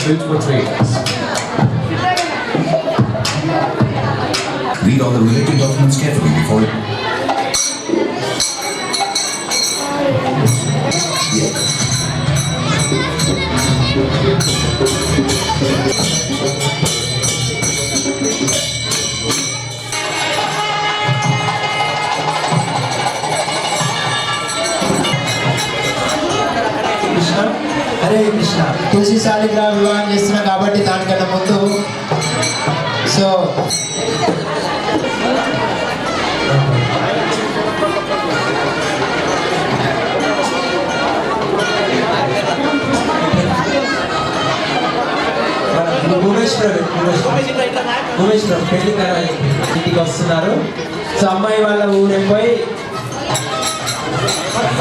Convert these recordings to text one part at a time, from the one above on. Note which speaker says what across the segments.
Speaker 1: suitable traders.
Speaker 2: Read all the related documents carefully before it.
Speaker 3: Hare Krishna. తులసి శాలిగ్రామ వివాహం చేస్తున్నాం కాబట్టి దానికన్నా ముందు సో
Speaker 4: ఉమేష్ పెళ్లి ఇంటికి వస్తున్నారు. సో అమ్మాయి వాళ్ళ ఊరైపోయి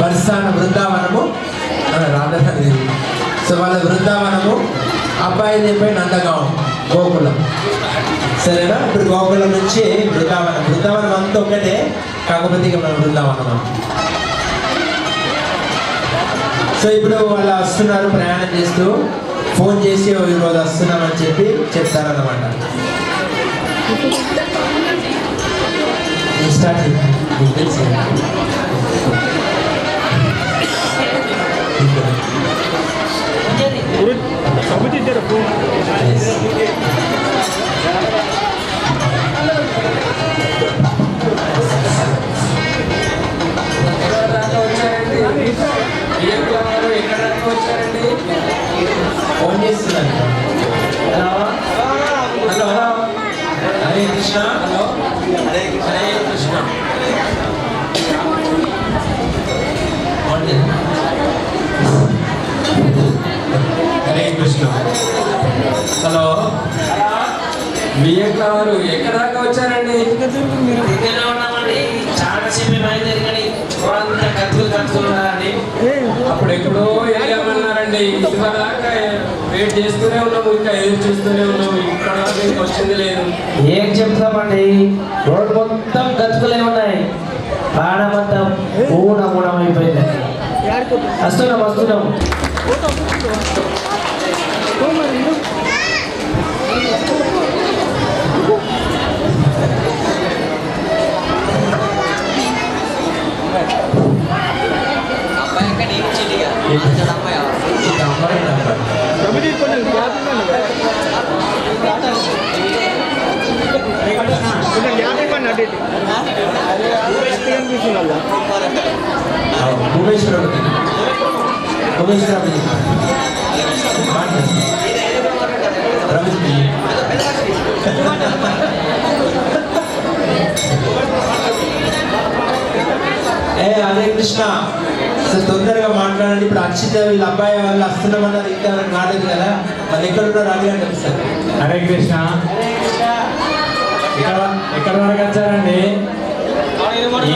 Speaker 4: బర్సాన బృందావనము రాధదేవి. సో వాళ్ళ బృందావనము, అబ్బాయి అయిపోయి నందగాం గోకులం. సరేనా? ఇప్పుడు గోకులం నుంచి బృందావనం. బృందావనం అంతా ఒకటే, కాకపోతే ఇక మన బృందావనం. సో ఇప్పుడు వాళ్ళు వస్తున్నారు ప్రయాణం చేస్తూ. ఫోన్ చేసి ఈరోజు వస్తున్నామని చెప్పి చెప్తారన్నమాట. స్టార్ట్ ఫోన్ చేస్తున్నాను. Hello hello hello, Hare Krishna. Hello Hare Krishna. Hare Krishna. Hello బియ్యం కావాలి. ఎక్కడ దాకా వచ్చారండి?
Speaker 5: ఇక్కడ ఉన్నామండి. చాలా సేపు బయలుదేరి కత్తులు
Speaker 1: అప్పుడు ఎక్కడో వెళ్ళామన్నారండి. ఇదివరదాకా వెయిట్ చేస్తూనే ఉన్నాము, ఇంకా ఎదురు చూస్తూనే ఉన్నాము. ఇక్కడ దాకా ఇంకా వచ్చింది లేదు.
Speaker 5: ఏం చెప్తామండి, రోడ్డు మొత్తం గతుకులే ఉన్నాయి. ప్రాణమంతా ఊనం అయిపోయింది. వస్తున్నాం.
Speaker 4: హరే కృష్ణ. తొందరగా మాట్లాడండి. ఇప్పుడు అక్షిత వీళ్ళ అబ్బాయి వాళ్ళు వస్తున్నామన్నారు, ఇంకా కాలేదు కదా. వాళ్ళు ఎక్కడున్నారు అడగండి సార్.
Speaker 1: హరే కృష్ణ. ఎక్కడ వరకు వచ్చారండి?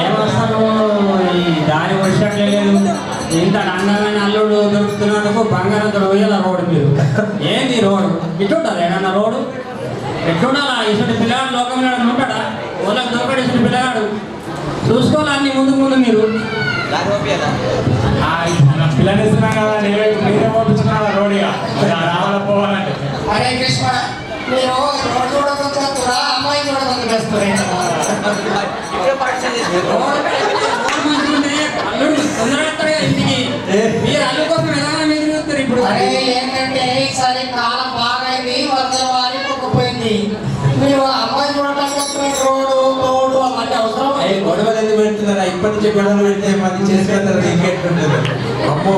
Speaker 1: ఏమొస్తాను, ఈ దారి వర్షట్లే లేదు. ఇంత అందమైన అల్లుడు దొరుకుతున్నందుకు బంగారంతో పోయేలా రోడ్డు మీరు. ఏంది రోడ్డు ఇట్టుంటారు? ఏడన్నా రోడ్డు ఎట్లుండాలా? ఇటువంటి పిల్లగాడు లోకంలో ఉంటాడా? వాళ్ళకి దొరకడు ఇటువంటి పిల్లగాడు. చూసుకోవాలి అన్ని ముందు మీరు. పిల్లలు ఇస్తున్నాం కదా, మీరే పంపించుకున్నా రోడ్డుగా రావాల పోవాలంటే.
Speaker 3: హరే కృష్ణ. మీరు రోడ్డు చూడకుండా అమ్మాయి చూడకుండా
Speaker 1: అల్లుడు తొందరగా ఇంటికి మీరు అల్లు కోసం ఎలా మీరు చూస్తారు ఇప్పుడు?
Speaker 3: ఏంటంటే ఈసారి కాలం బాగైంది, వర్షం వారి కుక్కపోయింది. మీరు అమ్మాయి చూడటానికి రోడ్డు అవన్నీ అవసరం.
Speaker 4: గొడవలు ఎందుకు పెడుతున్నారా? ఇప్పటి నుంచి గొడవలు పెడితే మంది చేసుకుంటారు. ఇంకెట్లుంటుంది? అమ్మో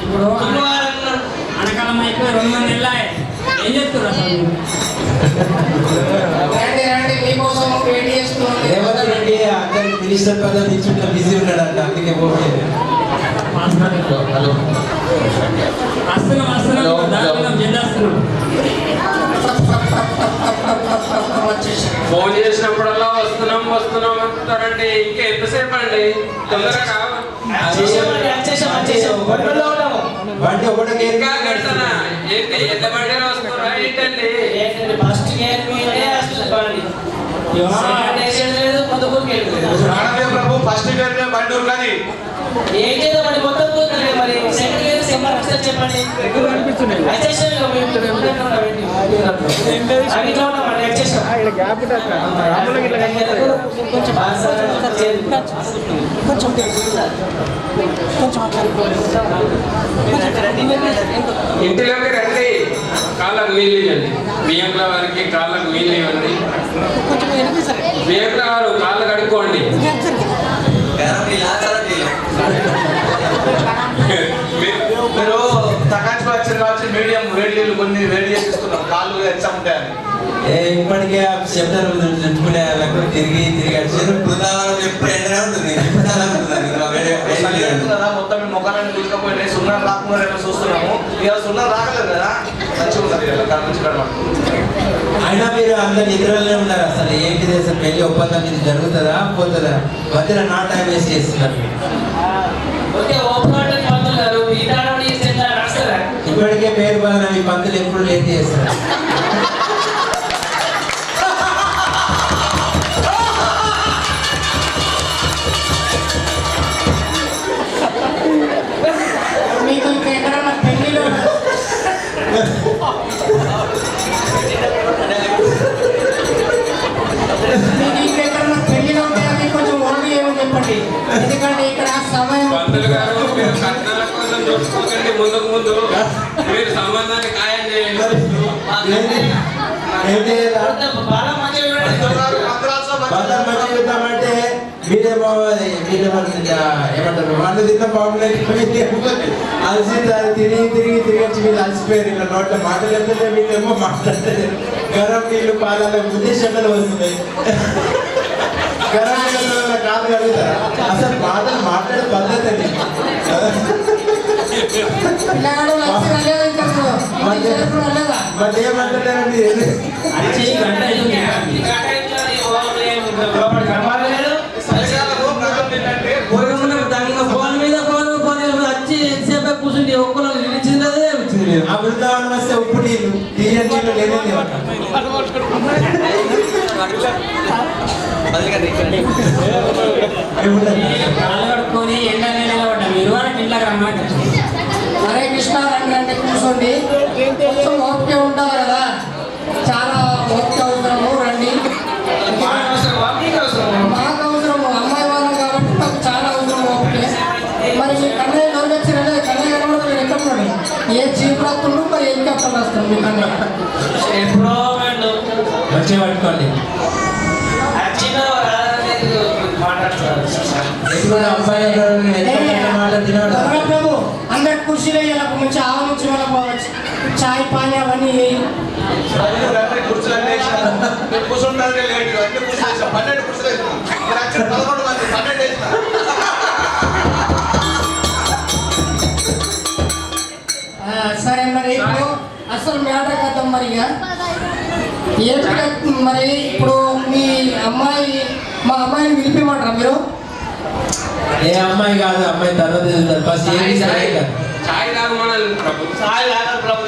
Speaker 1: ఇప్పుడు అనకాలం అయిపోయి 2 మంది వెళ్ళాయి. ఏం చెప్తున్నారు అసలు?
Speaker 3: మీకోసం వెయిట్ చేస్తున్నాను.
Speaker 4: రేవంత్ రెడ్డి అందరికి మినిస్టర్ పదవి ఇచ్చుంటే బిజీ ఉన్నాడు అంట, అందుకే పోలేదు.
Speaker 1: ఫోన్ చేసినప్పుడల్లా వస్తున్నాం అంటారండి. ఇంకా ఎంతసేపు అండి? తొందరగా
Speaker 4: బండి ఒకటి
Speaker 1: ఇంకా గడతానా ఏంటి? ఎంత బండిలో వస్తున్నారా ఏంటండి?
Speaker 5: ఫస్ట్ గేర్
Speaker 6: ప్రభు ఫస్ట్ గేర్ బండి ఉరుకది
Speaker 5: ఏం చేద్దామండి మొత్తం కూర్చున్నాయి మరి సెకండ్ ఇయర్ సెమ్మర్ ఒకసారి చెప్పండి అడ్జస్ట్ ఇట్లా ఉన్నామండి అడ్జస్ట్
Speaker 6: ఇంటిలోకి రండి, కాళ్ళకు వీళ్ళు ఇవ్వండి. బియ్యంల వారికి కాళ్ళకు వీళ్ళు ఇవ్వండి. బియ్యంల వారు కాళ్ళు కడుక్కోండి.
Speaker 7: మీరు తకాచి వచ్చారు కావచ్చు, మీడియం వేడి నీళ్ళు కొన్ని వేడి చేసేస్తున్నాం, కాళ్ళు ఎచ్చా ఉంటాయని.
Speaker 4: ఇప్పటికే ఆ శబ్దాలు చుట్టుకునే వాళ్ళకు తిరిగి వచ్చారు. బృందావనం ఎప్పుడు ఎండనే ఉంటుంది,
Speaker 7: కదా మొత్తం మీ ముఖాలను తీసుకుపోయినాయి. సున్నం రాకుండా చూస్తున్నాము. ఇక సున్నం రాగలేదు కదా, మంచిగా ఉన్నది కదా నుంచి
Speaker 4: అయినా మీరు అందరు నిద్రలోనే ఉన్నారు. అసలు ఏంటిది అసలు పెళ్లి ఒప్పందం ఇది జరుగుతుందా పోతుందా? మధ్యలో నా టైం వేస్ట్ చేస్తున్నారు. ఇప్పటికే పేరు బాగా ఈ పంతులు ఎప్పుడు లేట్ చేస్తారు.
Speaker 3: మీకు ఇంకా ఎక్కడన్నా పెళ్లిలో మీకు ఇంకెక్కడన్నా పెళ్లిలో ఉంటే కొంచెం ఓన్లీ ఏమో చెప్పండి, ఎందుకంటే ఇక్కడ సమయం.
Speaker 6: పంతులు గారు, మీరు కట్నాల కోసం చూసుకోకండి. ముందు మీరు సంబంధాన్ని ఖాయం చేయండి.
Speaker 4: అంటే మీరేమో ఏమంటారు వాళ్ళు తిన్న బాగుండేది అలసి తిరిగి వచ్చి మీరు అలసిపోయారు. ఇలా నోట్ల మాటలు వెళ్తుంటే మీరేమో మాట్లాడలేదు. గరం నీళ్ళు పాలలో ఉద్దేశంలో వస్తున్నాయి. గరం నీళ్ళలో కాదు కలుగుతారా? అసలు మాటలు మాట్లాడే పద్ధతి అండి.
Speaker 3: పిల్లగాడు లక్ష్యం వెళ్ళేది ఇంకా
Speaker 4: మరి ఏమంటారండి?
Speaker 5: ఫోన్ మీద ఫోన్ వచ్చి ఎంతసేపు కూర్చుంటే ఒక్కరు నిలిచిందే వచ్చింది.
Speaker 4: ఆ బృందావనం వస్తే ఉప్పు నీళ్ళు తీయని నీళ్ళు లేదండి.
Speaker 1: కాళ్ళు కడుక్కొని ఎండ నిలబడ్డా మీరు వాళ్ళకి ఇళ్ళకి రమ్మాట.
Speaker 3: హరే కృష్ణ రండి కూర్చోండి. కొంచెం ఓపిక ఉండాలి కదా, చాలా ఓపిక అవసరము. రండి, మాకు అవసరము, అమ్మాయి వాళ్ళం కాబట్టి మాకు చాలా అవసరం ఓపిక. మరి మీ కన్నయ్య ఎవరు వచ్చిరంటే కన్నయ్య కనబడదు, మీరు ఎక్కడ ఉన్నాడు? ఏ చీపు రాస్తుండ్రు, మరి ఏం కప్పలు వస్తారు మీ కన్నయ్య.
Speaker 5: ఎప్పుడో
Speaker 4: మంచిగా పట్టుకోండి.
Speaker 3: ప్రభు అందరి కుర్చీలో ఇలా మంచి ఆవు నుంచి మనం పోవచ్చు. చాయ్ పానీ అవన్నీ
Speaker 7: కూర్చుంటారు లేట్ అన్ని కూర్చోలేసాం. 12 కూర్చోలేసాం. 11 మంది 12 వేసిన.
Speaker 3: సరే, మరి ఇప్పుడు అసలు మ్యాటర్ కదా. మరి మరి ఇప్పుడు మీ అమ్మాయి, మా అమ్మాయిని పిలిపిమంటారా మీరు?
Speaker 4: ఏ అమ్మాయి కాదు, అమ్మాయి తర్వాత ఫస్ట్
Speaker 6: ఛాయ్ తాగమనాలి ప్రభు.
Speaker 7: సాయి లాగా ప్రభు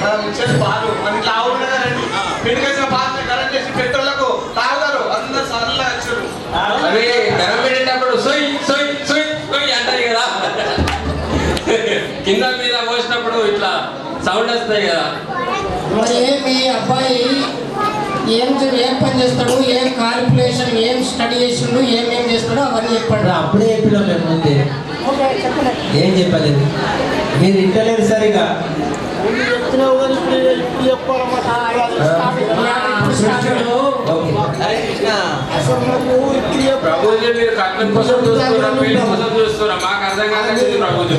Speaker 7: మనం ఇచ్చేది పాలు మన ఇట్లా ఆవులు కదండి. పెట్టుకేసిన పాలు కరెంట్ చేసి పెట్రోళ్లకు తాగుతారు. అందరు సరళ వచ్చారు.
Speaker 6: అవి ధర పెట్టేటప్పుడు సొయ్ సొయ్ సొయ్ సొయ్ అంటారు కదా, కింద మీద పోసినప్పుడు ఇట్లా సౌండ్ వస్తాయి కదా.
Speaker 3: మరి మీ అబ్బాయి ఏం పని చేస్తాడు, ఏం క్యాలిక్యులేషన్, ఏం స్టడీ చేసిండు, ఏమేం చేస్తాడో అవన్నీ చెప్పండి.
Speaker 4: అప్పుడే చెప్పినాం మేము ముందే. ఏం చెప్పలేదు, మీరు ఇంటలేదు సరిగా.
Speaker 6: ప్రభుజీ మీరు కట్నం కోసం చూస్తున్నా, పెళ్లి కోసం చూస్తున్నా, మాకు అర్థం కాలేదు ప్రభుజీ.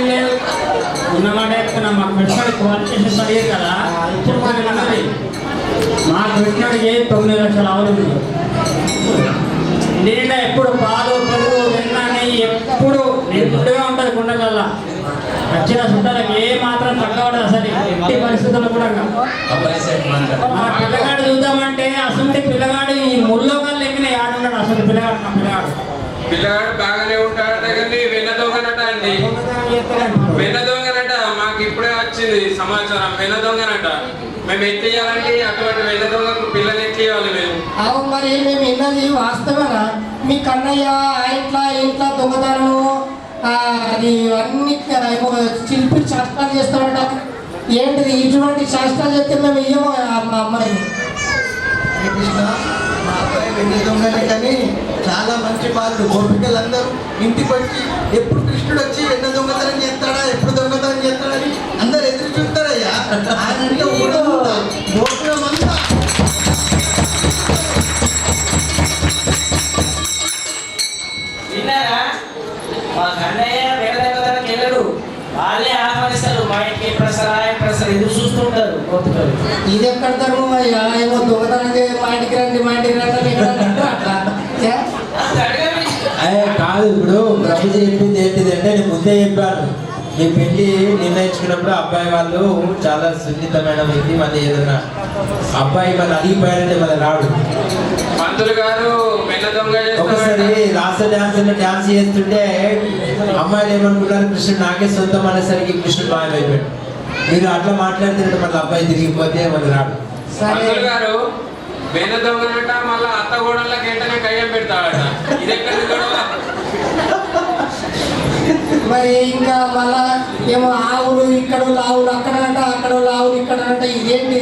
Speaker 6: మీరు
Speaker 1: ఉన్నమాట చెప్తున్నా. మాకు పెట్టిన క్వాలిఫికేషన్ అడిగారు కదా, ఇప్పుడు మనం అన్నది మాకు పెట్టినడికి 9 లక్షల ఆవులు ఉంది. నిండా ఎప్పుడు పాలు పెరుగు వెన్న నెయ్యి ఎప్పుడు నిండుగా ఉంటుంది కుండలల్లా. వచ్చిన చుట్టాలకు ఏ మాత్రం తగ్గవడదు అసలు ఎట్టి పరిస్థితుల్లో కూడా. మా పిల్లగాడు చూద్దామంటే అసలు పిల్లగాడు ఈ ముళ్ళోకాలు లెక్కనే ఆడున్నాడు. అసలు పిల్లగాడు మా
Speaker 6: పిల్లగాడు బాగానే ఉంటాడట కానీ వెన్న దొంగనట అండి. వెన్న దొంగనట. మాకు ఇప్పుడే వచ్చింది సమాచారం. వెన్న దొంగనట. మేము ఎట్టియాలండి అటువంటి వెన్న దొంగకు పిల్లలు ఎట్టియాలి మేము?
Speaker 3: అవును మరి మేము విన్నది వాస్తవేనా? మీ కన్నయ్య ఆ ఇంట్లో దొంగతనము అది అన్ని చిలిపి శాస్త్రాలు చేస్తామట. ఏంటిది ఇటువంటి శాస్త్రాలు చేస్తే మేము ఇయ్యము మా అమ్మాయిని.
Speaker 8: కృష్ణ మా అబ్బాయి వెండి దొంగనే కానీ చాలా మంచి వాళ్ళు గోపికలందరూ ఇంటికి వచ్చి ఎప్పుడు కృష్ణుడు వచ్చి వెన్న దొంగతనం చేస్తాడా, ఎప్పుడు దొంగతనం చేస్తాడని అందరు ఎదురు చూస్తారయ్యా. ఆయనంటే ఊరంతా గోపురమంతా
Speaker 5: విన్నారా? మా కన్నయ్య వేల దగ్గరకు వెళ్ళడు, వాళ్ళే ఆహ్వానిస్తారు. మా ఇంటికి ఎప్పుడు ఎదురు చూస్తుంటారు గోపికలు.
Speaker 3: ఇది ఎక్కడ ధర్మం అయ్యా? ఏమో దొంగతనం మా ఇంటికి రండి అట్లా
Speaker 4: కాదు, ఇప్పుడు ప్రభుజీ చెప్పింది ఏంటిదంటే నేను ముందే చెప్పాను, మీ పెళ్లి నిర్ణయించుకున్నప్పుడు అబ్బాయి వాళ్ళు చాలా సున్నితమైన వ్యక్తి. మన ఏదైనా అబ్బాయి మన అడిగిపోయారంటే మన రాడు.
Speaker 6: పంతులు గారు వెన్న దొంగ
Speaker 4: ఒకసారి రాస డాన్స్ చేస్తుంటే అమ్మాయిలు ఏమనుకున్నారు, కృష్ణుడు నాకే సొంతం అనేసరికి కృష్ణుడు మాయమైపోయాడు. మీరు అట్లా మాట్లాడుతుంటే మళ్ళీ అబ్బాయి తిరిగిపోతే మన రాడు.
Speaker 6: పంతులు గారు వెన్న దొంగనట మళ్ళా అత్త గోడలకి వెంటనే కయ్యం పెడతాడట. ఇది ఎక్కడ గొడవ?
Speaker 3: మరి ఇంకా మళ్ళా ఏమో ఆవులు ఇక్కడ ఆవులు అక్కడ ఆవులు ఇక్కడ ఇదేంటి?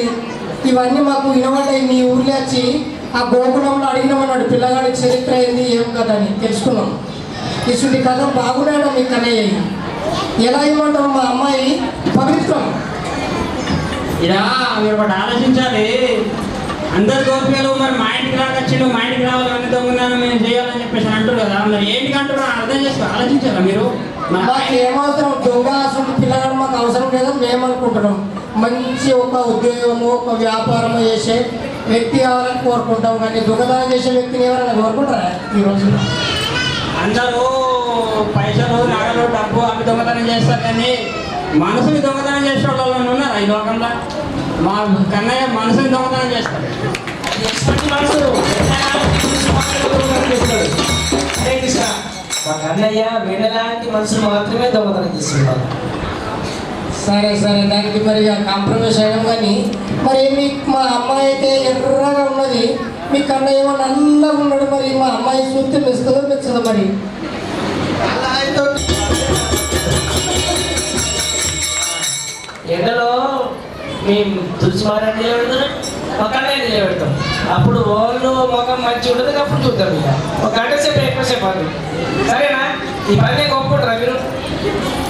Speaker 3: ఇవన్నీ మాకు వినబడ్డాయి. మీ ఊర్లో వచ్చి ఆ గోకులంలో అడిగినామన్నాడు పిల్లగాడి చరిత్ర ఏంది ఏం కదా అని తెలుసుకున్నాం. ఇటువంటి కథ బాగున్నాడు మీ కన్నయ్య. ఎలా ఇవ్వమంటాం? మా అమ్మాయి పవిత్రం.
Speaker 1: ఇలా మీరు ఒకటి ఆలోచించాలి. అందరు గోపికలు మరి మా ఇంటికి రాకొచ్చిండు, మా ఇంటికి రావాలి, అన్ని దొంగతనం మేము చేయాలని చెప్పేసి అంటారు కదా. మరి ఏంటి అంటారు అర్థం చేసుకో, ఆలోచించారా మీరు?
Speaker 3: మాకు ఏమవసరం? దొంగ అసలు పిల్లగాడు మాకు అవసరం లేదని మేము అనుకుంటున్నాం. మంచి ఒక ఉద్యోగము ఒక వ్యాపారము చేసే వ్యక్తి కావాలని కోరుకుంటాం. కానీ దొంగతనం చేసే వ్యక్తిని ఎవరైనా కోరుకుంటారా ఈ రోజున?
Speaker 1: అందరూ పైసలు నగలు డబ్బు అవి దొంగతనం చేస్తారు, కానీ మనసుని దొంగతనం చేసే వాళ్ళు ఉన్నారా ఈ లోకంలో? మా కన్నయ్య మనసుని దొంగతనం చేస్తారు.
Speaker 5: అది ఎటువంటి మనసు? హరే కృష్ణ. మా కన్నయ్య వీళ్ళలాంటి మనుషులు మాత్రమే దొంగతనం చేస్తున్నారు.
Speaker 3: సరే దానికి మరి కాంప్రమైజ్ అయ్యాం. కానీ మరి మీకు మా అమ్మాయి అయితే ఎర్రగా ఉన్నది, మీ కన్నయ్య ఏమో నల్లగా ఉన్నాడు. మరి మా అమ్మాయి చూస్తే మెస్తుందో మెచ్చదో? మరి
Speaker 8: అలా అయితే
Speaker 5: ఎండలో మేము తులసి మారాన్ని నిలబెడతాం, ఒక కన్నయ్య నిలబెడతాం. అప్పుడు వాళ్ళు ముఖం మంచి ఉంటుంది, అప్పుడు చూద్దాం. ఇక ఒక గంట సేపు ఎక్కువసేపు అది సరేనా? ఈ పని ఒప్పుకుంటారా మీరు?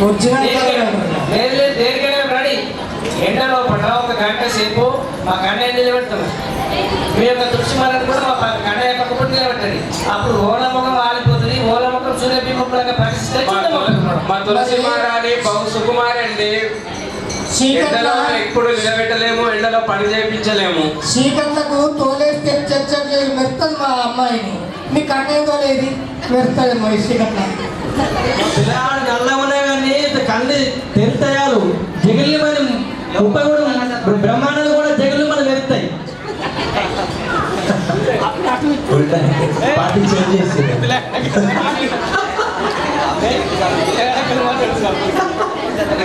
Speaker 3: వచ్చిన
Speaker 5: లేదు దేనికైనా రెడీ. ఎండలో పడ్డ ఒక గంట సేపు మా కన్నయ్య నిలబెడతాం. మీ యొక్క తులసి మారాన్ని కూడా మా కన్నయ్య పక్క పుట్టి నిలబెట్టండి. అప్పుడు ఓల ముఖం ఆలిపోతుంది, ఓల ముఖం సూర్యబింబంలాగా పరిస్థితి.
Speaker 6: మా తులసి మారాలి బహు సుకుమారండి. ఎండలో ఎప్పుడు నిలబెట్టలేము, ఎండలో పని చేయించలేము.
Speaker 3: చీకట్లకు తోలేస్తే చర్చ మెరుతుంది మా అమ్మాయిని. మీ కన్నయ్య తోలేది మెరుతుంది మా చీకట్ల.
Speaker 9: పిల్లగాడు నల్లగా ఉన్నాయి కానీ కళ్ళు తెరుతాయాలు జగిలి మరి ముప్పై కూడా బ్రహ్మాండాలు కూడా జగిలి మనం మెరుతాయి.
Speaker 4: పార్టీ చేంజ్ చేసి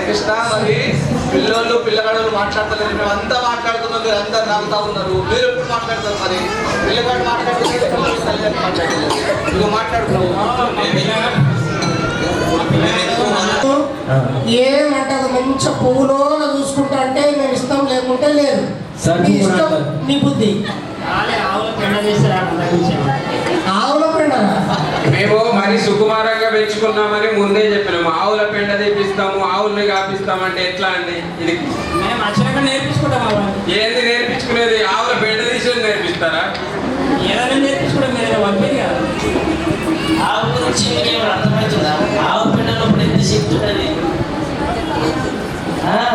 Speaker 7: కృష్ణ మరి పిల్లగాడు మాట్లాడతలేదు, మేము అంతా మాట్లాడుతున్నాం, మీరు అందరు నవ్వుతా ఉన్నారు. మీరు ఎప్పుడు మాట్లాడతారు? మరి పిల్లగాడు మాట్లాడుతున్నారు, మాట్లాడుతున్నావు.
Speaker 3: ఏమంటారు? మంచి పువ్వులో చూసుకుంటా అంటే మేము ఇష్టం, లేకుంటే లేదు. మీ ఇష్టం, మీ బుద్ధి.
Speaker 1: ఆవుల పెండ చేస్తారు.
Speaker 3: ఆవుల పెండ
Speaker 6: మేము మరి సుకుమారంగా పెంచుకున్నామని ముందే చెప్పినాము. ఆవుల పెండ తెప్పిస్తాము, ఆవుల్ని కాపిస్తామంటే ఎట్లా అండి? ఇది
Speaker 1: మేము అక్షరంగా నేర్పించుకుంటాం.
Speaker 6: ఏంది నేర్పించుకునేది? ఆవుల పెండ తీసి నేర్పిస్తారా?
Speaker 1: ఏదైనా నేర్పించుకుంటాం. మీరు పంపింది కదా.
Speaker 5: ఆవు గురించి మీకేమైనా అర్థమవుతుందా? ఆవు పిండలో ఎంత శక్తి ఉంటుంది.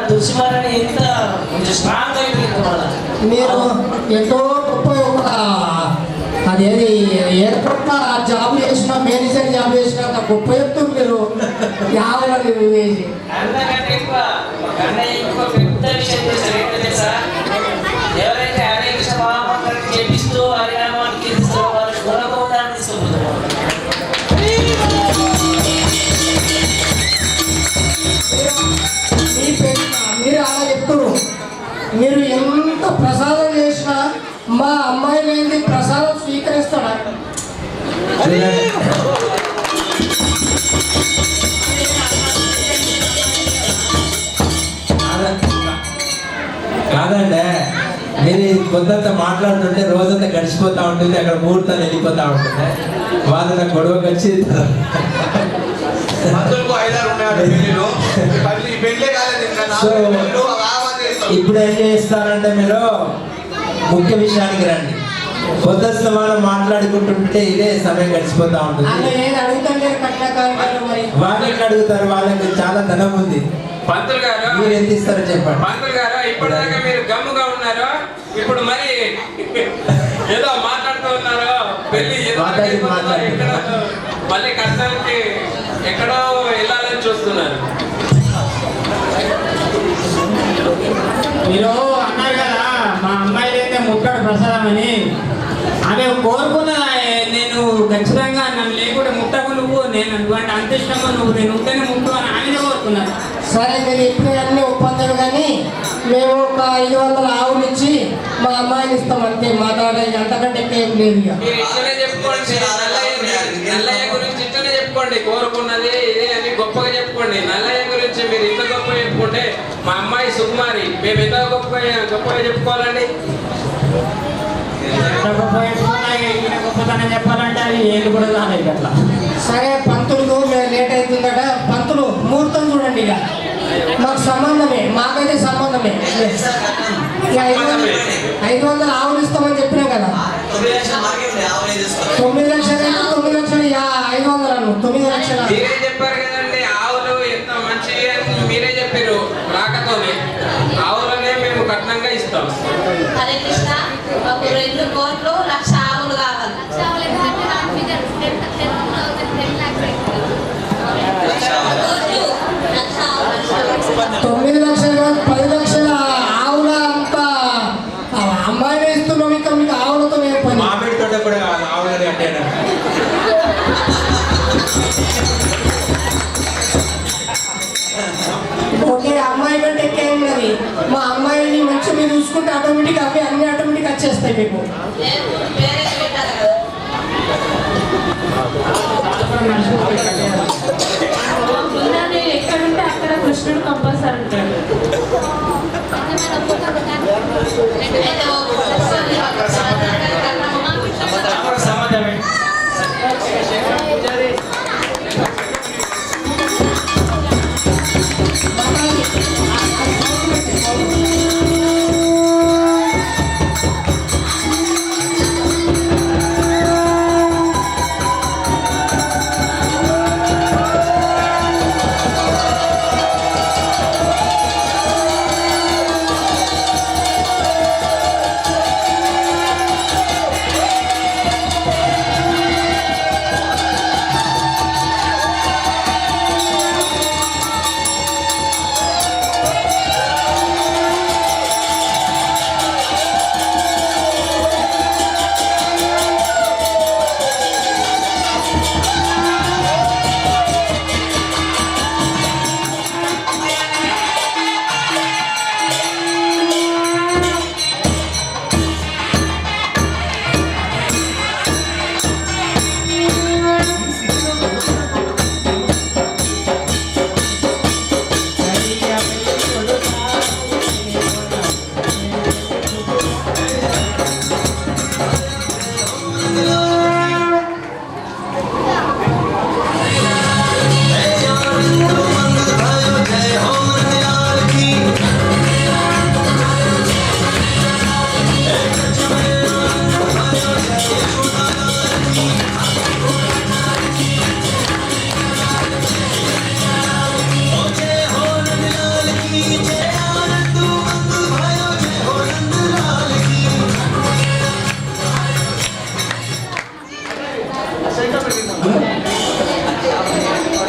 Speaker 5: తులసి మారని ఎంత కొంచెం స్ట్రాంగ్ అయిపోయింది వల్ల.
Speaker 3: మీరు ఎంతో గొప్ప ఒక అదేది ఎయిర్పోర్ట్లో జాబ్ చేసిన మేనేజర్ జాబ్ చేసిన అంత గొప్ప చెప్తుంది మీరు. యావలని వేసి
Speaker 5: అంతకంటే ఎక్కువ కన్నయ్య ఇంకో పెద్ద విషయం చేస్తారు. ఏంటో తెలుసా? ఎవరైతే హరే కృష్ణ మహామంత్రాన్ని చేపిస్తూ హరినామాన్ని కీర్తిస్తారో వాళ్ళు గుణగోదాన్ని తీసుకుపోతారు.
Speaker 3: మీరు అలా చెప్తున్నారు. మీరు ఎంత ప్రసాదం చేసినా మా అమ్మాయి లేని ప్రసాదం స్వీకరిస్తాడా?
Speaker 4: కాదండి, మీరు కొంత మాట్లాడుతుంటే రోజంతా గడిచిపోతా ఉంటుంది, అక్కడ ముహూర్తాలు వెళ్ళిపోతా ఉంటుంది. వాళ్ళు నాకు గొడవకి వచ్చి
Speaker 7: మందులకు 5-6 ఉన్నాయండి పెళ్ళిళ్ళు. ఈ పెళ్ళే కాలేదు ఇంకా 4 పెళ్ళిళ్ళు,
Speaker 4: ఇప్పుడు ఏం చేస్తారంటే మీరు ముఖ్య విషయానికి రండి. పొద్దున్న మనం మాట్లాడుకుంటుంటే ఇదే సమయం గడిచిపోతా ఉంటుంది.
Speaker 3: ఏది అడుగుతుంటే కట్నకారు మరి
Speaker 4: వాళ్ళకి అడుగుతారు, వాళ్ళకి చాలా ధనం ఉంది.
Speaker 6: పంతులు గారు,
Speaker 4: మీరు ఎంత ఇస్తారో చెప్పండి.
Speaker 6: పంతులు గారు, ఇప్పటిదాకా మీరు గమ్ముగా ఉన్నారు, ఇప్పుడు మరి ఏదో మాట్లాడుతూ ఉన్నారు. పెళ్లి ఎక్కడో మళ్ళీ కష్టానికి ఎక్కడో వెళ్ళాలని చూస్తున్నారు.
Speaker 1: మీరు అన్నారు కదా మా అమ్మాయి అయితే ముక్కడు ప్రసాదం అని. ఆమె కోరుకున్న నేను ఖచ్చితంగా నన్ను లేకుండా ముట్టకు నువ్వు, నేను అంటే అంత ఇష్టమా నువ్వు, నేను ఉంటేనే ముట్టు అని ఆమెనే కోరుకున్నాను.
Speaker 3: సరే మీరు ఇప్పుడు అన్ని ఒప్పందాలు, కానీ మేము ఒక 500 ఆవులు ఇచ్చి మా అమ్మాయిని ఇస్తాం అంతే. మాట్లాడేది అంతకంటే ఏం లేదు. ఇక
Speaker 6: మీరు ఇట్లనే చెప్పుకోండి, నల్లయ్య గురించి ఇట్లనే చెప్పుకోండి. కోరుకున్నది ఇదే అని గొప్పగా చెప్పుకోండి. నల్లయ్య గురించి మీరు ఇంత గొప్పగా చెప్పుకుంటే మా అమ్మాయి సుకుమారి, మేము ఎంత గొప్పగా చెప్పుకోవాలండి.
Speaker 1: గొప్పతనం చెప్పాలంటే అది ఏది కూడా రాలేదు అట్లా.
Speaker 3: సరే పంతులు మేము లేట్ అవుతుందట. పంతులు ముహూర్తం చూడండి. ఇక మాకు సంబంధమే, మాకైతే సంబంధమే. ఇక 500 ఆవులు ఇస్తామని చెప్పినాం కదా. 9 లక్షలు అయితే 9 లక్షలు 500 అను 9 లక్షలు.
Speaker 6: మీరే చెప్పారు కదండి ఆవులు ఎంత మంచివి అని మీరే చెప్పారు. రాకతోనే ఆవులనే మేము కట్నంగా ఇస్తాం.
Speaker 10: హరే కృష్ణ, మాకు 2 కోట్లు 1,00,000 ఆవులు కావాలి.
Speaker 3: 9 లక్షలు 10 లక్షల ఆవుల అంత అమ్మాయిని ఇస్తున్నాం. ఇక్కడ మీకు ఆవులతో ఏం పని?
Speaker 4: మామిడి తోట కూడా ఆవులని కట్టాడు.
Speaker 3: ఓకే, అమ్మాయి కంటే ఎక్కువ ఉన్నది. మా అమ్మాయిని మంచిగా మీరు చూసుకుంటే ఆటోమేటిక్ అవి అన్ని ఆటోమేటిక్ వచ్చేస్తాయి మీకు.
Speaker 10: వేరే పెట్టాలి కదా.
Speaker 11: ఎక్కడుంటే అక్కడ కృష్ణుడు కంపల్సరీ ఉంటాడు.
Speaker 1: సమాధానమే.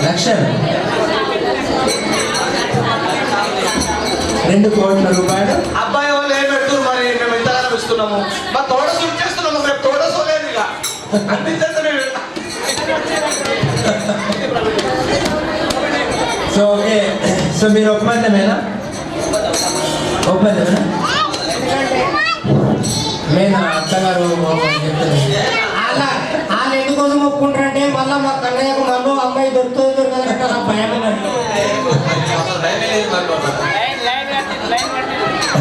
Speaker 4: లక్షలు 2 కోట్ల రూపాయలు.
Speaker 7: అబ్బాయి వాళ్ళు ఏం పెడుతున్నారు మరి? మేము ఇంతగానం ఇస్తున్నాము, మా తోట సూట్ చేస్తున్నాము. మేము తోట సోలేదు ఇక అనిపించండి.
Speaker 4: సో ఓకే, సో మీరు ఒప్పందమేనా? ఒప్పందమేనా? లేదా అత్తగారు చెప్తారు
Speaker 3: వాళ్ళు ఎందుకోసం ఒప్పుకుంటారంటే మళ్ళీ మా కన్నయ్యకు మళ్ళీ అమ్మాయి దొరుకుతుంది నా భయం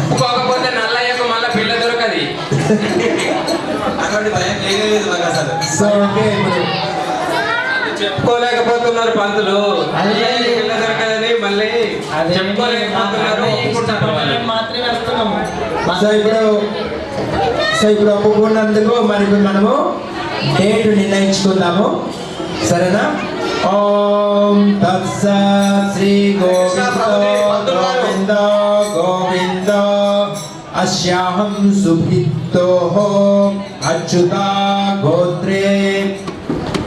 Speaker 6: ఒప్పుకోకపోతే నల్లయ్యకు మళ్ళీ పిల్ల దొరకది.
Speaker 7: అటువంటి భయం లేదు మాకు అసలు.
Speaker 4: సో ఓకే ఇప్పుడు
Speaker 6: చెప్పుకోలేకపోతున్నారు పంతులు, పిల్ల దొరకదని మళ్ళీ చెప్పుకోలేకపోతున్నారు, ఒప్పుకుంటారు వాళ్ళు.
Speaker 5: మాత్రమే వస్తున్నాము.
Speaker 4: సో ఇప్పుడు ఒప్పుకున్నందుకు మరి ఇప్పుడు మనము డేట్ నిర్ణయించుకుందాము, సరేనా? ఓం తత్సత్ శ్రీ గోవింద గోవింద గోవింద అస్యాహం సుభితో అచ్యుత గోత్రే.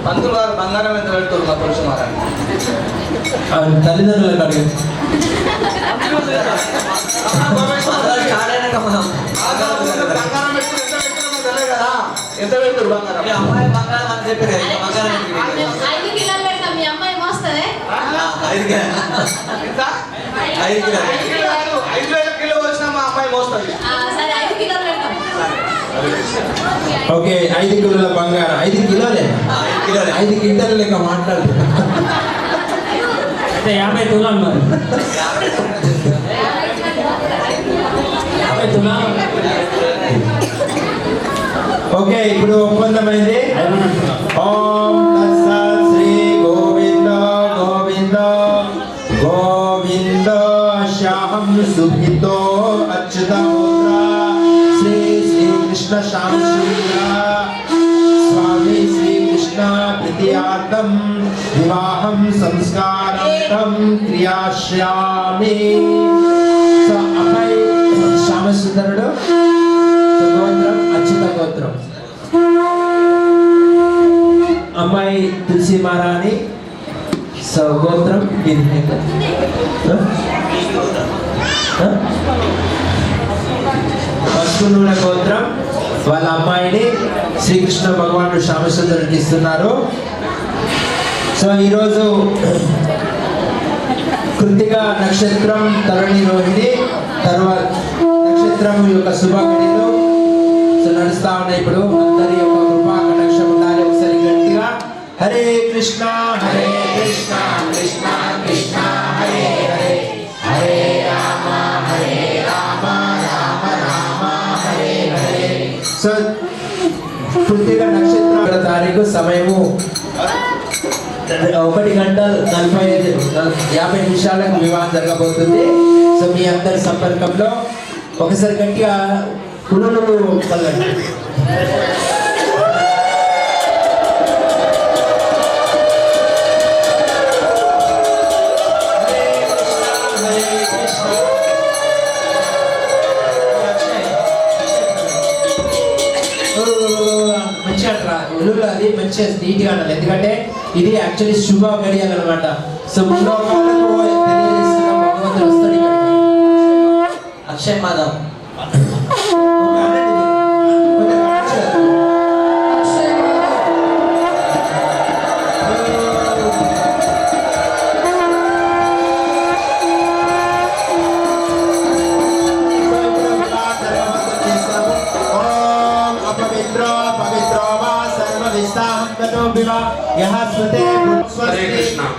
Speaker 7: పంతులు గారు బంగారం ఎంత పెడుతున్నారు మా పురుష మహారాణి?
Speaker 4: తల్లిదండ్రులకు అడిగి
Speaker 7: ఎంత పెడుతున్నారు బంగారం? మీ అమ్మాయి బంగారం అని చెప్పారు కదా, ఇంకా బంగారం
Speaker 10: 5 కిలోలు పెడతాం. మీ అమ్మాయి మోస్తుంది.
Speaker 7: 5,000 కిలో వచ్చినా మా అమ్మాయి మోస్తుంది.
Speaker 10: సరే 5 కిలోలు పెడతాం.
Speaker 4: ఓకే 5 కిలోల బంగారం. 5 కిలోలే 5 క్వింటాల లెక్క మాట్లాడుతున్నా.
Speaker 1: అయితే 50 తులాలు మరి. 50 తులాలు.
Speaker 4: ఓకే ఇప్పుడు ఒప్పందమైంది. ఓం తత్సత్ శ్రీ గోవింద గోవింద గోవింద శాహం సుభితో అచ్యుత గోత్ర శ్రీ శ్రీకృష్ణ శ్యామసుందర స్వామి శ్రీకృష్ణ ప్రీత్యార్థం వివాహం సంస్కారార్థం క్రియాశ్యామి. సో అబ్బాయి శ్యామసుందరుడు, గోత్రం అచ్యుత గోత్రం. అమ్మాయి తులసి మహారాణి, సో గోత్రం పసుపునూల గోత్రం. వాళ్ళ అమ్మాయిని శ్రీకృష్ణ భగవానుడు శ్యామసుందరుడికి ఇస్తున్నారు. సో ఈరోజు కృత్తిక నక్షత్రం తరుణి రోహిణి తర్వాత నక్షత్రం యొక్క శుభగడిలో నడుస్తా ఉన్నాయి. ఇప్పుడు అందరి యొక్క కృపా కటాక్షం ఉండాలి. ఒకసారి గట్టిగా హరే కృష్ణ కృష్ణ కృష్ణ హరే హరే హరే రామ రామ రామ హరే హరే. సో కృత్తిక నక్షత్రం తారీఖు సమయము 1:50 వివాహం జరగబోతుంది. సో మీ అందరి సంపర్కంలో ఒకసారి గట్టిగా పునరు పల్లండి. మంచిగా ఉల్లులు అది మంచిగా నీట్గా అనాలి, ఎందుకంటే ఇది యాక్చువల్లీ శుభ గడియాలి అనమాట. సో ముందు భగవంతుడు వస్తాడు అక్షయ్ మాధవ్.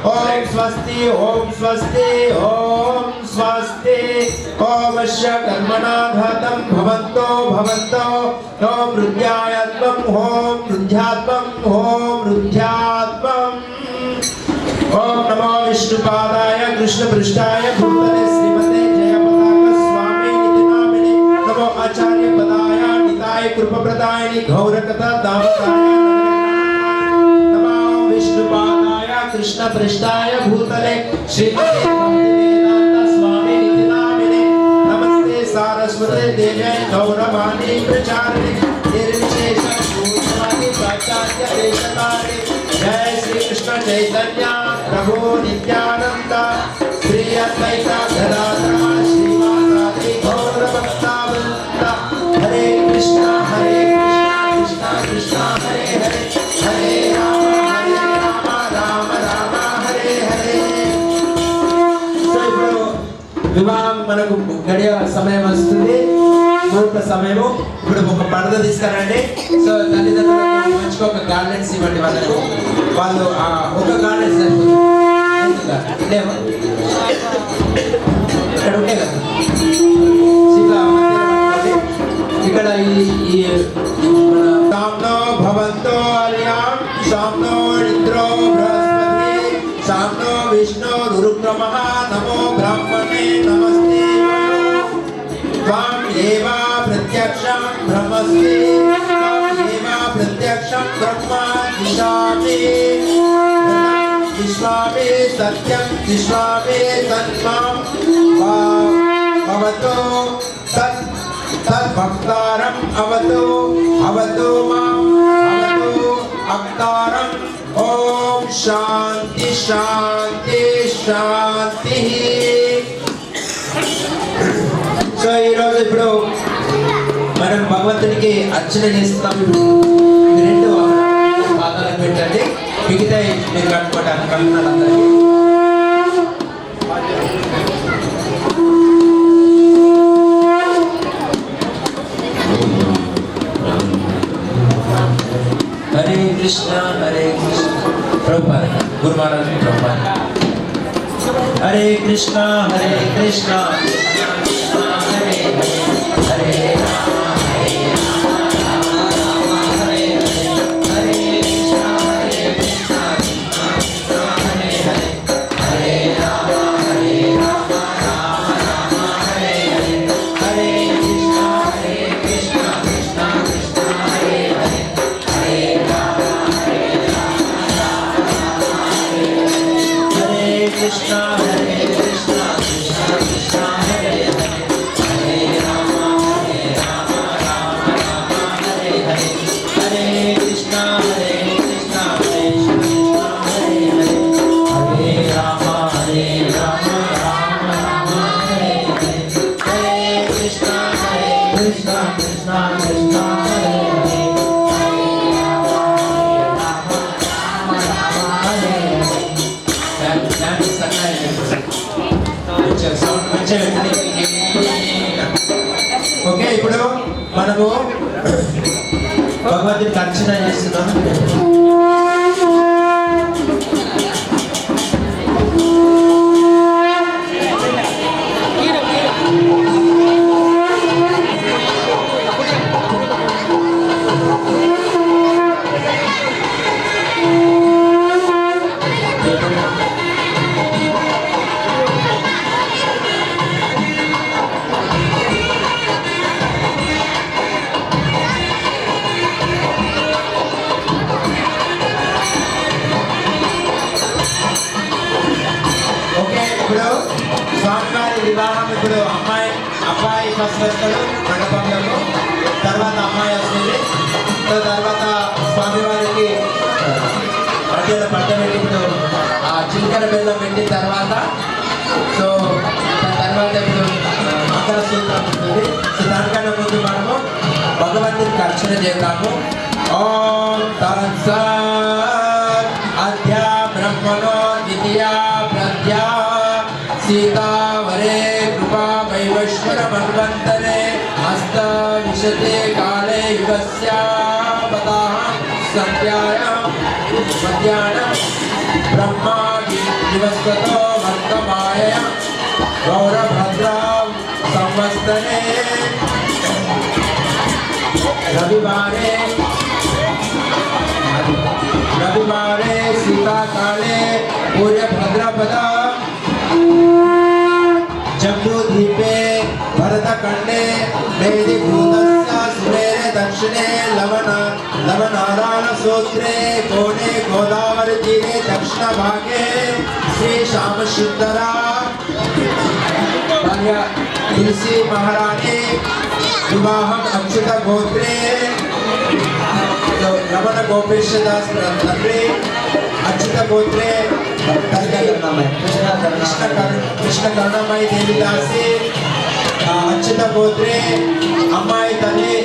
Speaker 4: ఓం స్వస్తి ఓం స్వస్తి ఓం స్వస్తి ఓమశ్య కర్మణాఘాతం భవంతో భవంతో ఓం రుద్ధ్యాయత్వం ఓం రుద్ధ్యాత్వం ఓం రుద్ధ్యాత్వం. ఓం నమో విష్ణుపాదాయ కృష్ణపృష్ఠాయ భూతలే శ్రీమతే జయపతాక స్వామి నితి నామిని నమో ఆచార్య పదాయ నితాయ కృపప్రదాయని గౌరకథా దామతాయ విష్ణుపాదాయ కృష్ణపృష్ఠాయ భూతలే శ్రీమతే భక్తివేదాంత స్వామి నితి నామిని నమస్తే సారస్వతే దేవే గౌరవాణి ప్రచారిణి నిర్విశేష భూతాని ప్రాచార్య దేశకారి. జయ శ్రీకృష్ణ చైతన్య ప్రభు నిత్యానంద శ్రీ అద్వైత గదాధర శ్రీవాసాది గౌర భక్తావృంద. హరే కృష్ణ కృష్ణ కృష్ణ హరే హరే హరే రామ రామ రామ హరే హరే. సో ఇప్పుడు వివాహం మనకు గడియ సమయం వస్తుంది. ముహూర్త సమయము. ఇప్పుడు ఒక పరద తీసుకురండి. సో తల్లిదండ్రులకు మంచిగా ఒక గార్డెన్స్ ఇవ్వండి వాళ్ళకు. వాళ్ళు ఒక గార్డెన్స్ లేవా ఇక్కడ ఉండే కదా ఇక్కడ ఈ మన సామ్నో భవంతో అర్యాం సామ్నో ఇంద్రో బృహస్పతి సామ్నో విష్ణు రురుక్రమః నమో బ్రాహ్మణే నమస్తే త్వాం ఏవ ప్రత్యక్షం బ్రహ్మస్మి త్వాం ఏవ ప్రత్యక్షం బ్రహ్మ దిశామి విశ్వామే సత్యం విశ్వామే తన్మాం భవతో తత్ తద్భక్తారం అవతు అవతు మాం అవతు భక్తారం. ఓం శాంతి శాంతి శాంతి. సో ఈరోజు ఇప్పుడు మనం భగవంతునికి అర్చన చేస్తాం. రెండు పాదాలకు పెట్టండి, మిగతా మీరు కట్టుకోవడానికి కలుగుతారు. हरे कृष्णा प्रभुपाद गुरु महाराज प्रभुपाद. हरे कृष्णा हरे Krishna Hare Hare Krishna Hare Krishna Krishna Krishna Hare Hare Hare Rama Rama Rama Hare Hare Hare Krishna Hare Krishna Krishna Hare Hare Hare Rama Rama Rama Hare Hare Hare Krishna Hare Krishna Krishna Krishna Hare Hare okay. ఇప్పుడు మనము భగవంతుడికి అర్చన చేస్తున్నాం. స్వామివారి వివాహం ఇప్పుడు అబ్బాయి first వస్తాడు మండపంలో, తర్వాత అమ్మాయి వస్తుంది. తర్వాత స్వామివారికి మధ్యలో పడ్డ పెట్టి ఇప్పుడు ఆ చిలకడ బెల్లం పెట్టిన తర్వాత సో తర్వాత ఇప్పుడు మంగళసూత్రం ఉంటుంది. సో దానికన్నా ముందు మనము భగవంతుడికి అర్చన చేద్దాము. ఓం తత్సత్ అద్యా బ్రహ్మణో ద్వితీయా ప్రత్యా सीतावरे कृपा वैवश्वर मन्वन्तरे हस्त विशते काले युगस्यावताः संध्यायां मध्याह्नं ब्रह्मा दिवसतो वर्तमानया गौरभद्रा संवत्सरे रविवारे सीता काले पूर्य भद्रपदा जम्बूद्वीपे भरतखंडे मेदिभूतस्य सुमेरे दक्षिणे लवनारायणसूत्रे कोणे गोदावरीतीरे दक्षिणभागे श्री श्यामसुन्दरा तुलसी महारानी विवाहम् अच्युत गोत्रे रमण गोपेश दास तंत्री अच्युत गोत्रे कृष्ण करुणामयी देवीदासी अच्युत गोत्रे अम्माई तल्ली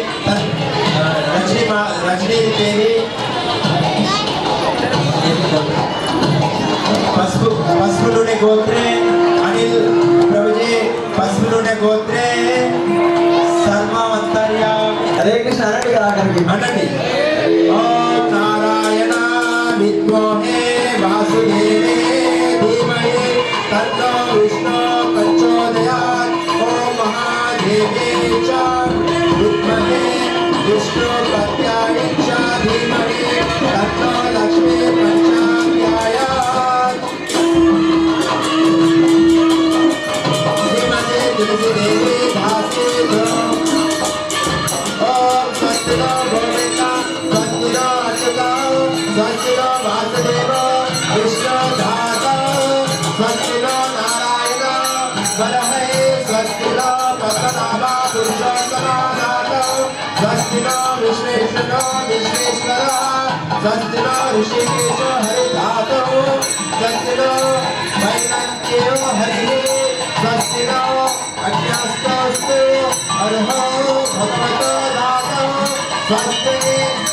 Speaker 4: रजनी देवी पसुलुने गोत्रे अनिल प्रभुजी पसुलुने गोत्रे सर्वावत
Speaker 9: హరే కృష్ణ అనండి కదా అక్కడికి.
Speaker 4: అనండి. ఓం నారాయణ విద్మహే వాసుదేవే ధీమహి తన్నో విష్ణు ప్రచోదయాత్. ఓం మహాదేవే చ విద్మహే విష్ణు పత్యాయ చ ధీమహి తన్నో లక్ష్మీ ప్రచోదయాత్. శ్రీమతే తులసి దేవి దాసి ఓం స్వస్తిలో గోవింద స్వస్తిలో అచ్యుత స్వస్తిలో వాసుదేవ విష్ణు ధాత స్వస్తిలో నారాయణ వరహై స్వస్తిలో పద్మనాభ పురుషోత్తమ ధాత స్వస్తిలో విశ్వేశ్వర విశ్వేశ్వర స్వస్తిలో ఋషికేశ హరి ధాత స్వస్తిలో వైనంత్యో హరి స్వస్తిలో అజ్ఞాస్తోస్తు అర్హో భగవతో దాతో స్వస్తి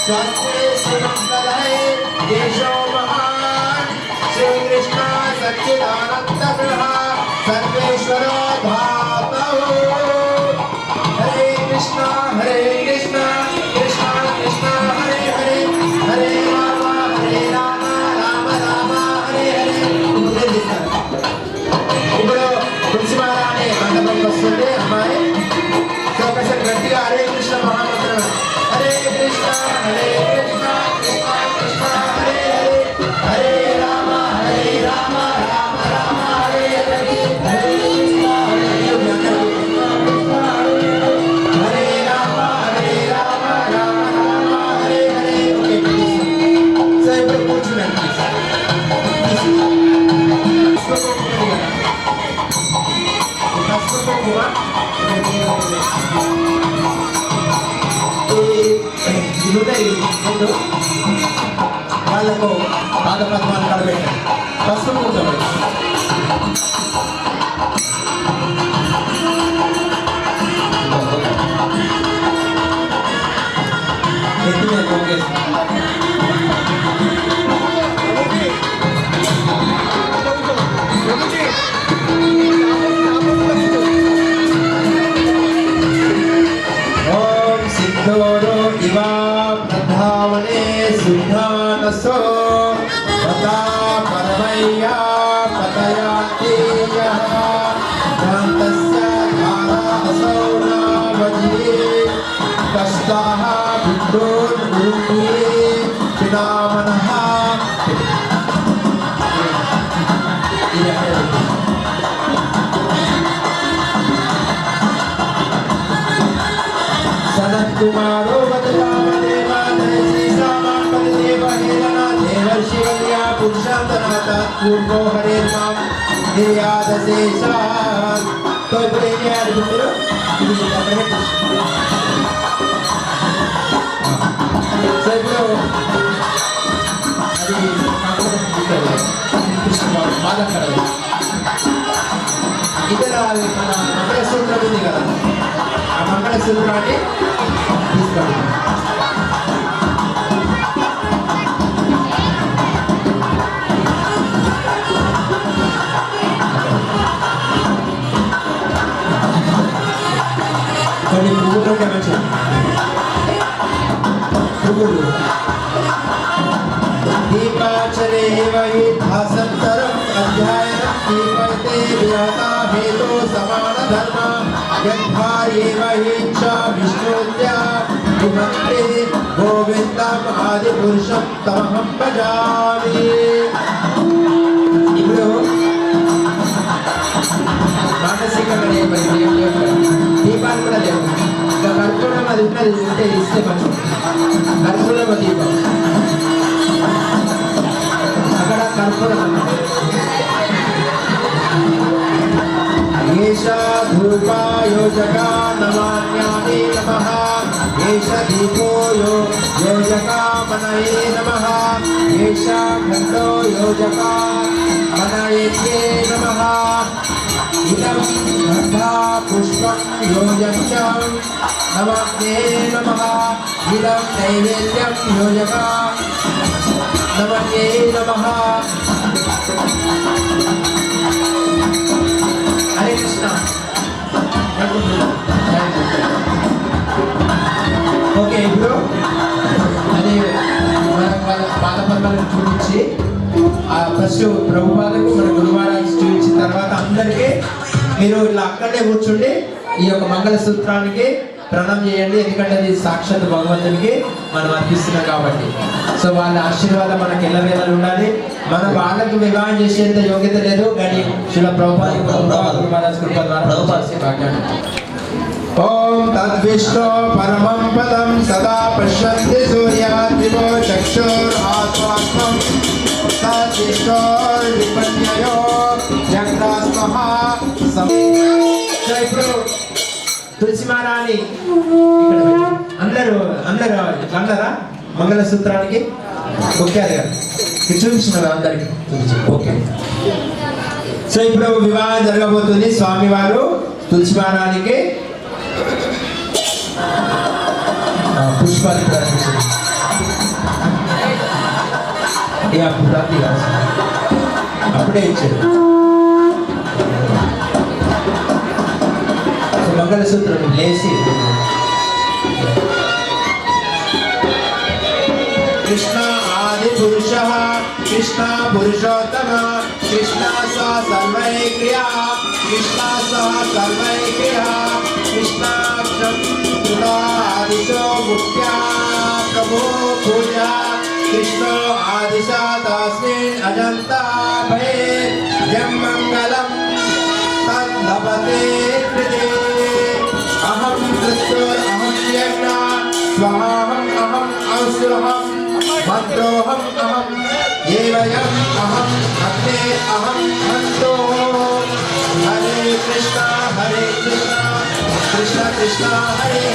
Speaker 4: స్వస్తి శ్రీమంగళై కేశో మహాన్ శ్రీకృష్ణ సచ్చిదానంద గ్రహ సర్వేశ్వర ధాతో. హరే కృష్ణ కృష్ణ కృష్ణ హరే హరే హరే రామ రామ రామ హరే హరే. ఇప్పుడు తులసిమాల అనే మండపంకి వస్తుంది అమ్మాయి. సో ఒకసారి గట్టిగా హరే కృష్ణ మహామంత్రం. హరే కృష్ణ కృష్ణ కృష్ణ హరే హరే హరే రామ రామ రామ హరే హరే హరే కృష్ణ హరే రామ రామ రామ హరే హరే. ఓకే సో ఇప్పుడు కూర్చున్నాను. వాళ్ళకు పాద పద్మాలు కడబెట్టారు. పసుపు కూర్చోబెట్టి ఎత్తి మీద కొంగేసి ఓం సిద్ధోరో ఇవా ప్రధావనే సుధానసో పతా పరమయ్యా పతయాంతేయ ధాంతస్య ధారాసౌ నావధి కష్టాః విద్రోన్ముఖే పినామనః. సనత్కుమారో దేవర్షివల్యా పురుషాంతనాథ పూర్వో హరేర్మాం నిర్యాదశేషాత్. సో ఇప్పుడు ఏం చేయాలి ఇప్పుడు ఇది అక్కడే సో ఇప్పుడు అది బాధపడదు. ఇక్కడ మన మంగళసూత్రం ఉంది కదా, ఆ మంగళసూత్రాన్ని తీసుకోండి. కొన్ని పువ్వులు మంచిది పువ్వులు. దీపాచరే వహి భాసంతరం అధ్యాయనం దీపైతే విహతా హేతో సమాన ధర్మ యద్ధాయేవ హేచ్ఛ విష్ణుత్య విమంత్రే గోవిందం ఆది పురుషం తమహం భజామి. ఇప్పుడు మానసికంగా దీపాలు కూడా లేవు. ఇంకా కర్పూరం అది ఉన్నది ఉంటే ఇస్తే మంచిది. కర్పూరం దీపం అక్కడ కర్పూరం ఏష ధూపా యోజకా నమాన్యామి నమః ఏష దీపో యోజకా మనయే నమః ఏష ఖండో యోజకా మనయే నమః ఇదం గంధా పుష్పం యోజక నమస్తే నమః ఇదం నైవేద్యం యోజక నమస్తే నమః. హరే కృష్ణ. ఫస్ట్ ప్రభుపాదకు మన గురువారాలు చూపించిన తర్వాత అందరికీ మీరు ఇలా అక్కడే కూర్చుండి ఈ యొక్క మంగళ సూత్రానికి ప్రణామం చేయండి. ఎందుకంటే అది సాక్షాత్ భగవంతునికి మనం అర్పిస్తున్నాం కాబట్టి. సో వాళ్ళ ఆశీర్వాదం మనకి ఎల్లవేళలు ఉండాలి. మన వాళ్ళకి వివాహం చేసేంత యోగ్యత లేదు, కానీ శిల ప్రభుపాద కృప ద్వారా భాగ్యాన్ని. ఓం తద్విష్ణు పరమం పదం సదా పశ్యంతి సూర్యాదివో చక్షురాత్మాత్మం తద్విష్ణోర్ విపన్యయో జగ్రాస్మః. ఇప్పుడు తులసి మహారాణి అందరూ అందరా మంగళ సూత్రానికి ఒక్కారు కదా, ఇది చూపించినారు అందరికి. ఓకే, సో ఇప్పుడు వివాహం జరగబోతుంది. స్వామివారు తులసి మహారాణికి పుష్పాలు ప్రారంభించారు. అప్పుడే ఇచ్చారు. మంగళసూత్రం లేసి కృష్ణ ఆది పురుష కృష్ణ పురుషోత్తమ కృష్ణ సహ సర్వై క్రియా కృష్ణ సహ సర్వై క్రియా కృష్ణాదిశో ముఖ్య ప్రభో పూజా కృష్ణ ఆదిశ తస్మిన్ అజంతా భే జం మంగళం తద్లభతే కృతే అహం కృష్ణోర్ అహం యజ్ఞ స్వాహం అహం ఔషధం మంత్రోహం అహం ఏవయం అహం అగ్నే అహం మంత్రో. హరే కృష్ణ కృష్ణ కృష్ణ హరే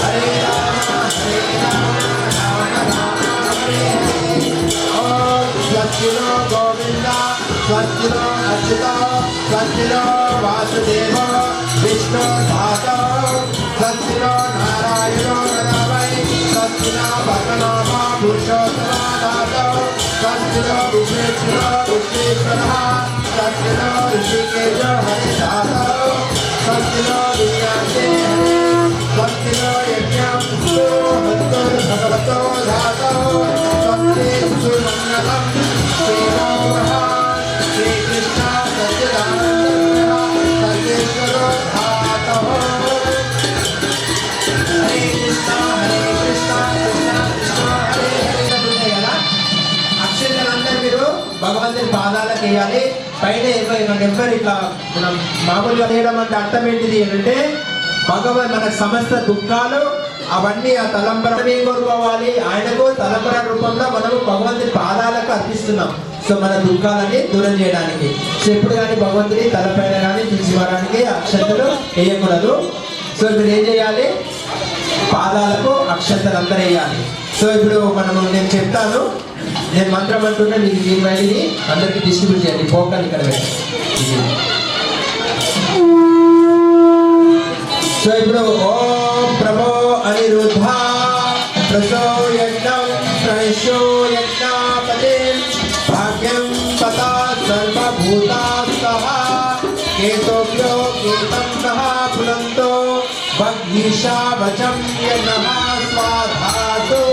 Speaker 4: హరే హరే రామ రామ రామ హరే హరే. ఓం స్వస్తినో గోవింద స్వస్తినో అచ్యుత స్వస్తినో వాసుదేవ విష్ణు భాత స్వస్తినో నారాయణో నమై స్వస్తినో భగనామ పురుషోత్తమ దాత స్వస్తినో విశ్వేశ్వర విశ్వేశ్వర స్వస్తినో ఋషికేశ హరిదాత స్వస్తినో విజ్ఞాతే స్వస్తినో యజ్ఞం భగవతో ధాత స్వస్తి సుమంగళం శ్రీరామ శ్రీకృష్ణ సత్యదానంద సర్వేశ్వరో ధాత. హరే కృష్ణ కృష్ణ కృష్ణ హరే హరే. కదా అక్షంతలందరూ మీరు భగవంతుని పాదాలకు వేయాలి. పైన ఎవరు ఇట్లా మనం మామూలుగా వేయడం అంటే అర్థం ఏంటిది అంటే మన సమస్త దుఃఖాలు అవన్నీ ఆ తలంబరమే కోరుకోవాలి. ఆయనకు తలంబర రూపంలో మనము భగవంతుని పాదాలకు అర్పిస్తున్నాం. సో మన దుఃఖాలని దూరం చేయడానికి. సో ఎప్పుడు కానీ భగవంతుని తలపైన కానీ తీసివడానికి అక్షంతలు వేయకూడదు. సో ఇప్పుడు ఏం చేయాలి, పాదాలకు అక్షంతలు అందరూ వేయాలి. సో ఇప్పుడు నేను చెప్తాను, నేను మంత్రం అంటున్నా, మీకు దీని బయటిని అందరికి డిస్ట్రిబ్యూట్ చేయాలి. పోకలు ఇక్కడ పెట్టి. సో ఇప్పుడు ఓం ప్రభో అనిరుద్ధ ప్రసో యజ్ఞం ప్రయశో యజ్ఞాపతే భాగ్యం పతా సర్వభూతాస్తః కేతోభ్యో కేతం నః పునంతో భగ్నీషా వచం యనః స్వాధాతో.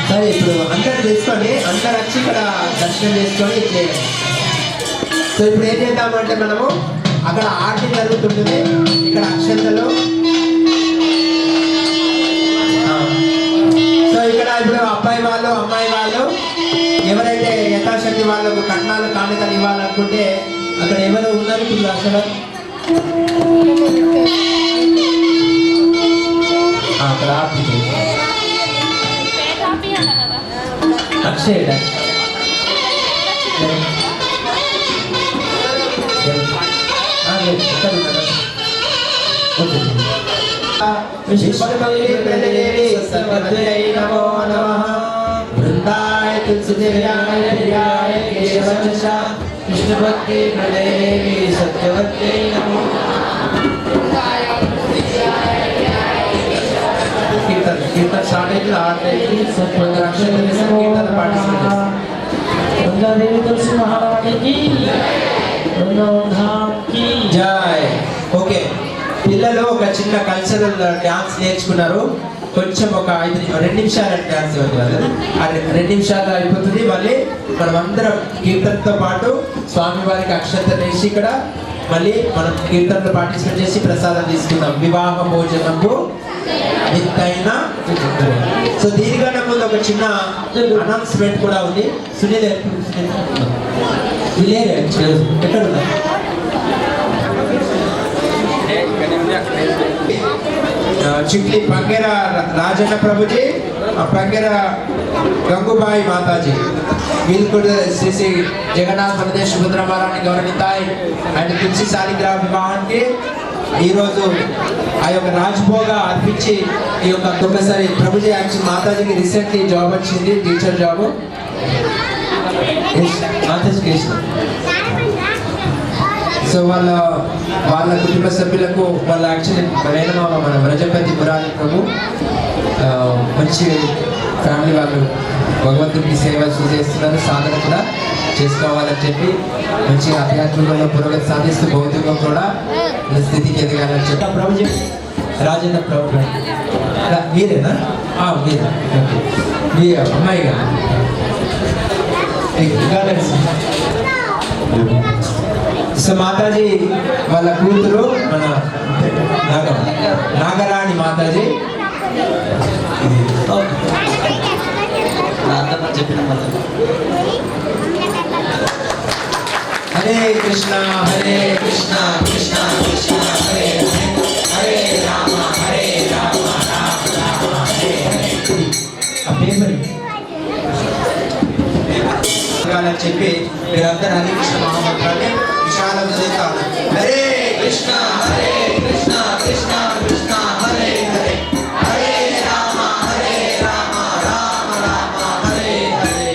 Speaker 4: సరే, ఇప్పుడు అందరు తీసుకొని అందరు వచ్చి ఇక్కడ దర్శనం చేసుకొని చేయండి. సో ఇప్పుడు ఏం చేద్దామంటే మనము అక్కడ ఆర్తి జరుగుతుంటుంది, ఇక్కడ అక్షంతలు. సో ఇక్కడ ఇప్పుడు అబ్బాయి వాళ్ళు అమ్మాయి వాళ్ళు ఎవరైతే యథాశక్తి వాళ్ళకు కట్నాలు కానుకలు ఇవ్వాలనుకుంటే అక్కడ ఎవరు ఉన్నారు ఇప్పుడు అసలు అక్కడ ఆర్తి అక్షయ్ वृंदाय तुलसीदेव्याय प्रियाय केशवंशा कृष्ण भक्ति प्रदेवी सत्यवत्यै नमो। वृंदाय तुलसीदेव्याय प्रियाय కొందరు అక్షంతలు వేసి కీర్తన పార్టిసిపేట్ చేస్తారు.
Speaker 9: గంగాదేవి తులసి మహారాణికి గంగాధామ్కి
Speaker 4: జై. ఓకే, పిల్లలు ఒక చిన్న కల్చరల్ డ్యాన్స్ నేర్చుకున్నారు. కొంచెం ఒక 2 నిమిషాల డ్యాన్స్ అవుతుంది. ఆ 2 నిమిషాలు అయిపోతుంది. మళ్ళీ మనం అందరం కీర్తనతో పాటు స్వామివారికి అక్షంతలు వేసి ఇక్కడ మళ్ళీ మనం కీర్తనలో పార్టిసిపేట్ చేసి ప్రసాదం తీసుకుందాం. వివాహ భోజనము ఎత్తైన. సో దీనికన్నా ముందు ఒక చిన్న అనౌన్స్మెంట్ కూడా ఉంది. సునీల్ లేరు ఎక్కడ ఉన్నారు? చిట్లి పంగెర రాజన్న ప్రభుజీ, పంగెర గంగుబాయి మాతాజీ, వీళ్ళు కూడా శ్రీ శ్రీ జగన్నాథ్ ప్రదేశ్ సుభద్ర మహారాణి గౌరవితాయి అండ్ తులసి శాలిగ్రామ వివాహానికి ఈరోజు ఆ యొక్క రాజ్భోగా అర్పించి ఈ యొక్క ఒక్కసారి ప్రభుజీ యాక్చువల్ మాతాజీకి రీసెంట్లీ జాబ్ వచ్చింది, టీచర్ జాబ్. మాతాజీకి సో వాళ్ళ కుటుంబ సభ్యులకు వాళ్ళ యాక్చువల్లీ మేనమామ మన వ్రజపతి మురారి ప్రభు మంచి ఫ్యామిలీ వాళ్ళు భగవంతుడికి సేవ చేస్తున్నారు. సాధన కూడా చేసుకోవాలని చెప్పి మంచి ఆధ్యాత్మికంలో పురోగతి సాధిస్తూ భౌతికంగా కూడా స్థితికి ఎదగాలని చెప్పి ప్రభుజీ రాజేంద్ర ప్రభు మీరేనా? మీరే. ఓకే, మీ అమ్మాయి గారు సో మాతాజీ వాళ్ళ కూతురు మన నాగరాణి మాతాజీ. హరే కృష్ణ హరే కృష్ణ కృష్ణ కృష్ణ హరే హరే రామ హరే రామ రామ రామ హరే హరే. ఆ పేపర్ అని చెప్పి మీరందరూ హరే కృష్ణ మహామంత్రాన్ని విశాలంగా చేస్తారు. హరే కృష్ణ హరే కృష్ణ కృష్ణ కృష్ణ హరే హరే హరే రామ రామ రామ హరే హరే.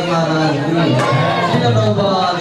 Speaker 8: महाराज की